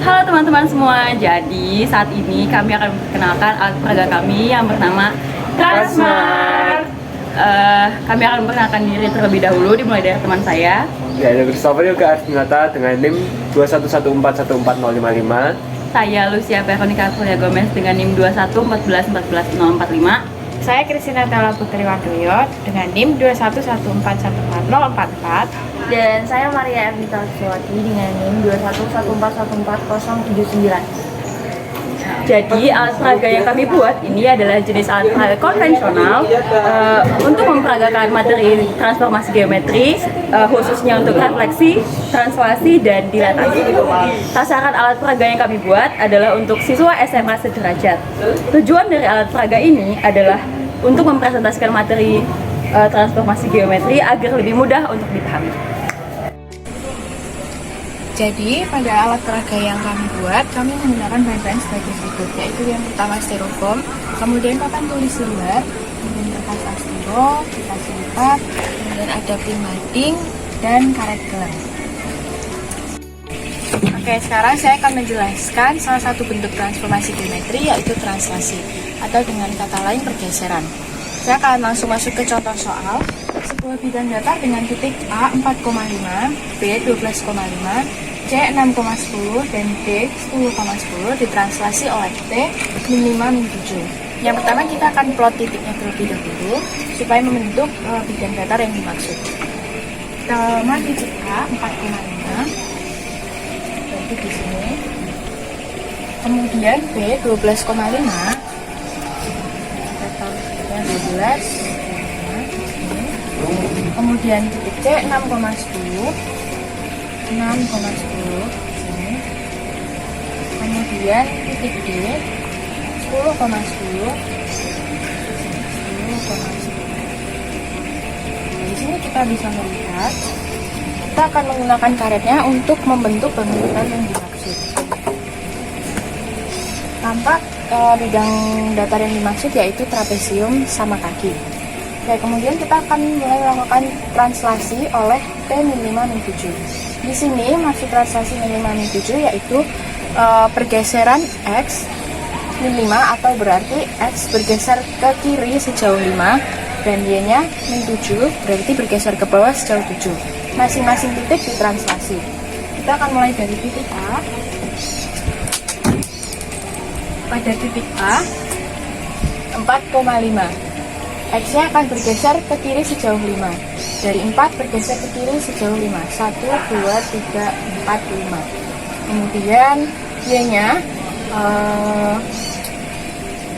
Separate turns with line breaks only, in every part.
Halo teman-teman semua, jadi saat ini kami akan memperkenalkan alat peraga kami yang bernama Transmart. Kami akan memperkenalkan diri terlebih dahulu, dimulai dari teman saya.
Ya, ada Christopher Yoga Arsminata dengan NIM 211414055.
Saya Lucia Veronica Kulia Gomez dengan NIM 21141414045.
Saya Kristina Tela Putri Wadoyo dengan NIM 211414044.
Dan saya Maria Ernita Suwati dengan NIM 21141414079.
Jadi alat peraga yang kami buat ini adalah jenis alat peraga konvensional untuk memperagakan materi transformasi geometri, khususnya untuk refleksi, translasi, dan dilatasi. Sasaran alat peraga yang kami buat adalah untuk siswa SMA sederajat. Tujuan dari alat peraga ini adalah untuk mempresentasikan materi transformasi geometri agar lebih mudah untuk dipahami.
Jadi pada alat peraga yang kami buat, kami menggunakan bahan-bahan sebagai berikut, yaitu yang pertama styrofoam, kemudian papan tulis lembar, kemudian kertas astiro, kertas lipat, kemudian ada primading, dan karet gelang. Oke, sekarang saya akan menjelaskan salah satu bentuk transformasi geometri, yaitu translasi, atau dengan kata lain pergeseran. Saya akan langsung masuk ke contoh soal. Sebuah bidang datar dengan titik A 4,5, B 12,5, C 6,10, dan D 10,10 ditranslasi oleh T min 5 min 7. Yang pertama kita akan plot titiknya terlebih dahulu supaya membentuk bidang datar yang dimaksud. Pertama titik A 4,5, berarti di sini. Kemudian B 12,5, kita taruh titiknya 12. Kemudian titik C 6,10, sini. Kemudian titik D 10,10, di sini kita bisa melihat kita akan menggunakan karetnya untuk membentuk bangunan yang dimaksud. Tampak bidang datar yang dimaksud yaitu trapesium sama kaki. Oke, kemudian kita akan mulai melakukan translasi oleh T min 5 min 7. Di sini maksud translasi min 5 min 7 yaitu pergeseran X min 5, atau berarti X bergeser ke kiri sejauh 5 dan Y-nya min 7 berarti bergeser ke bawah sejauh 7. Masing-masing titik ditranslasi. Kita akan mulai dari titik A. Pada titik A 4,5. X-nya akan bergeser ke kiri sejauh 5. Dari 4 bergeser ke kiri sejauh 5. 1, 2, 3, 4, 5. Kemudian Y-nya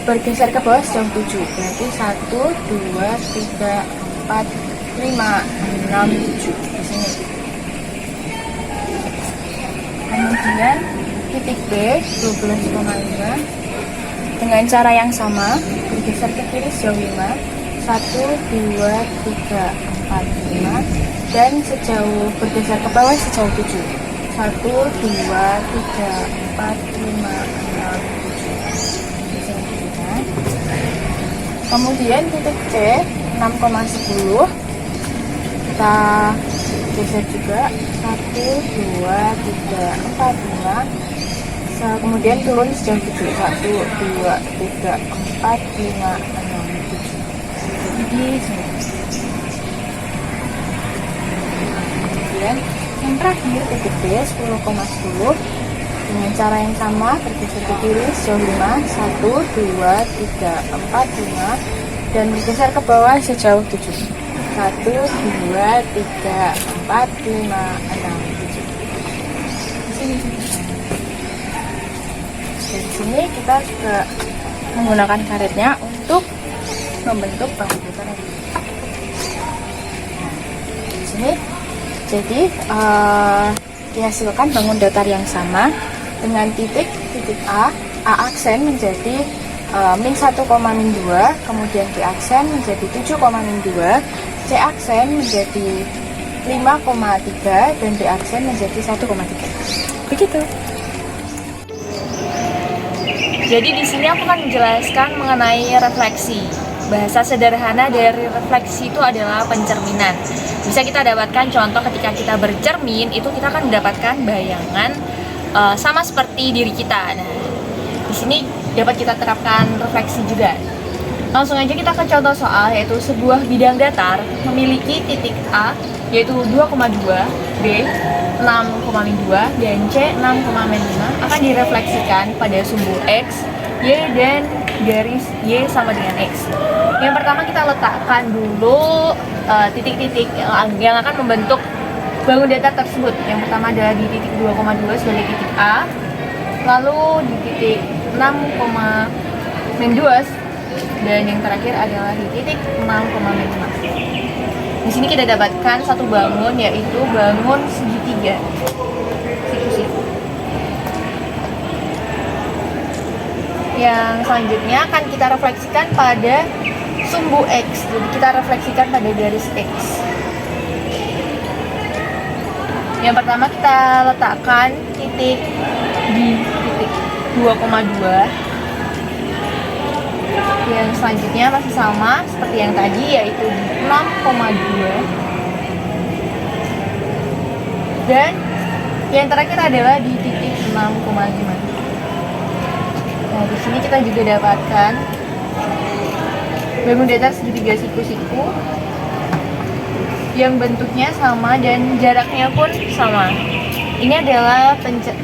bergeser ke bawah sejauh 7. Berarti 1, 2, 3, 4, 5, 6, 7. Di sini. Kemudian titik B 12,5 dengan cara yang sama bergeser ke kiri sejauh 5. 1, 2, 3, 4, 5, dan sejauh bergeser ke bawah sejauh 7. 1, 2, 3, 4, 5, 6, 7. Kemudian titik C 6,10 kita geser juga. 1, 2, 3, 4, 5. Kemudian turun sejauh 7. 1, 2, 3, 4, 5, 6, 7. Di sini. Kemudian yang terakhir titik B 10,10 dengan cara yang sama bergeser ke kiri sejauh 5. 1, 2, 3, 4, 5 dan bergeser ke bawah sejauh 7. 1, 2, 3, 4, 5, 6, 7. Di sini. Dari sini kita juga menggunakan karetnya untuk membentuk bangun datar yang di sini. Jadi dihasilkan bangun datar yang sama dengan titik A aksen menjadi min 1, min 2, kemudian B aksen menjadi 7, min 2, C aksen menjadi 5,3 dan D aksen menjadi 1,3. Begitu.
Jadi di sini aku akan menjelaskan mengenai refleksi. Bahasa sederhana dari refleksi itu adalah pencerminan. Bisa kita dapatkan contoh ketika kita bercermin, itu kita akan mendapatkan bayangan sama seperti diri kita. Nah, di sini dapat kita terapkan refleksi juga. Langsung aja kita ke contoh soal, yaitu sebuah bidang datar memiliki titik A yaitu 2,2, B 6,2, dan C 6,5 akan direfleksikan pada sumbu X, Y, dan garis Y sama dengan X. Yang pertama kita letakkan dulu titik-titik yang akan membentuk bangun datar tersebut. Yang pertama adalah di titik 2,2 sebagai titik A, lalu di titik 6,2, dan yang terakhir adalah di titik 6,5. Di sini kita dapatkan satu bangun, yaitu bangun segitiga siku-siku. Yang selanjutnya akan kita refleksikan pada sumbu X. Jadi kita refleksikan pada garis X. Yang pertama kita letakkan titik di titik 2,2. Yang selanjutnya masih sama seperti yang tadi, yaitu di 6,2. Dan yang terakhir adalah di titik 6,5. Nah, di sini kita juga dapatkan bangun datar segitiga siku-siku yang bentuknya sama dan jaraknya pun sama. Ini adalah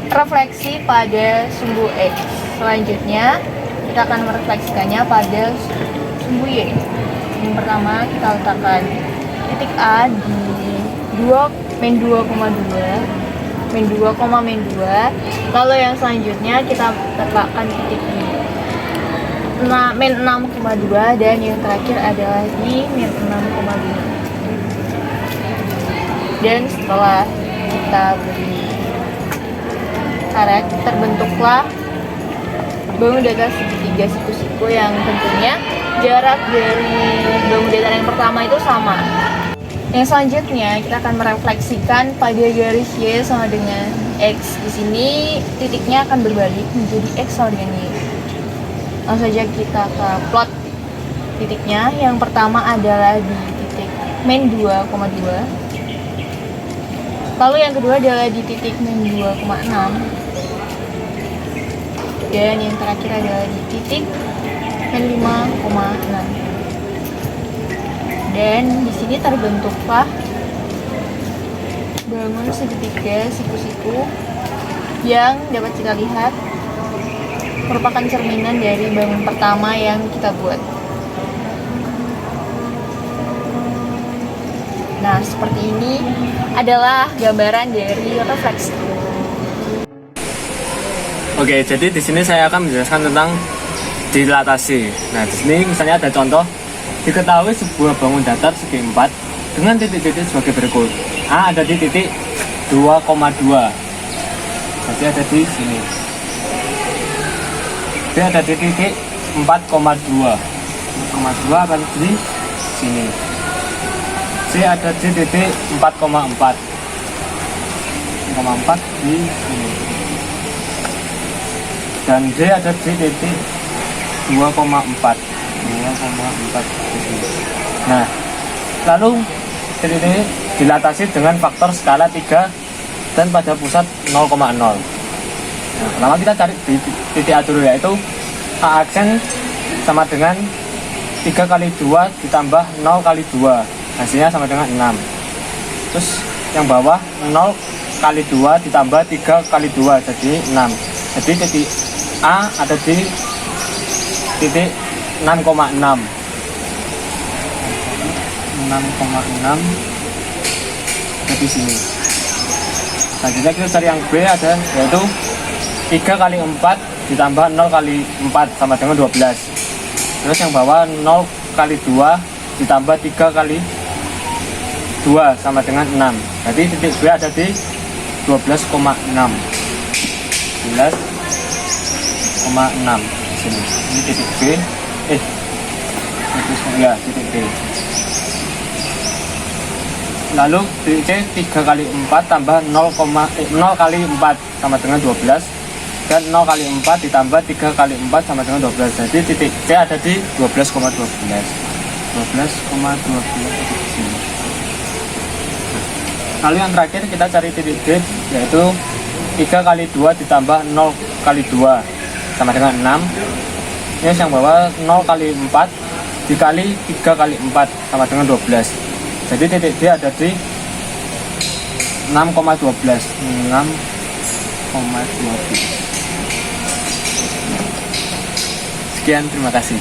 refleksi pada sumbu X. Selanjutnya kita akan merefleksikannya pada sumbu Y. Yang pertama kita letakkan titik A di 2,2, lalu yang selanjutnya kita letakkan titik di min 6,2, dan yang terakhir adalah di min 6,5. Dan setelah kita beri karet, terbentuklah bangun datar segitiga siku-siku yang tentunya jarak dari bangun datar yang pertama itu sama. Yang selanjutnya kita akan merefleksikan pada garis Y sama dengan X. Di sini titiknya akan berbalik menjadi X sama dengan Y. Langsung saja kita ke plot titiknya. Yang pertama adalah di titik min 2,2. Lalu yang kedua adalah di titik min 2,6. Dan yang terakhir adalah di titik min 5,6. Dan di sini terbentuklah bangun segitiga siku-siku yang dapat kita lihat merupakan cerminan dari bangun pertama yang kita buat. Nah, seperti ini adalah gambaran dari refleksi.
Oke, jadi di sini saya akan menjelaskan tentang dilatasi. Nah, di sini misalnya ada contoh, diketahui sebuah bangun datar segi 4 dengan titik-titik sebagai berikut. A ada di titik 2,2, jadi ada di sini. B ada di titik 4,2, 4,2 akan di sini. C ada di titik 4,4, 4,4 di sini. Dan D ada di titik 2,4 di sini. Nah, lalu titik ini dilatasi dengan faktor skala 3 dan pada pusat 0,0. Nah, pertama kita cari di titik A dulu, yaitu A aksen sama dengan 3 kali 2 ditambah 0 kali 2, hasilnya sama dengan 6. Terus yang bawah 0 kali 2 ditambah 3 kali 2 jadi 6. Jadi titik A ada di titik 6,6 di sini. Selanjutnya kita cari yang B ada, yaitu 3 kali 4 ditambah 0 kali 4 sama dengan 12. Terus yang bawah 0 kali 2 ditambah 3 kali 2 sama dengan 6. Jadi titik B ada di 12,6 di sini. Ini titik B. Titik B. Lalu titik C 3 kali 4 tambah 0 kali 4 sama dengan 12, dan 0 kali 4 ditambah 3 kali 4 sama dengan 12. Jadi titik C ada di 12,12. Lalu yang terakhir kita cari titik D, yaitu 3 kali 2 ditambah 0 kali 2 sama dengan 6. Ini yang bawah 0 kali 4 dikali 3 kali 4 sama dengan 12. Jadi titik D ada di 6,12. 6,12. Sekian, terima kasih.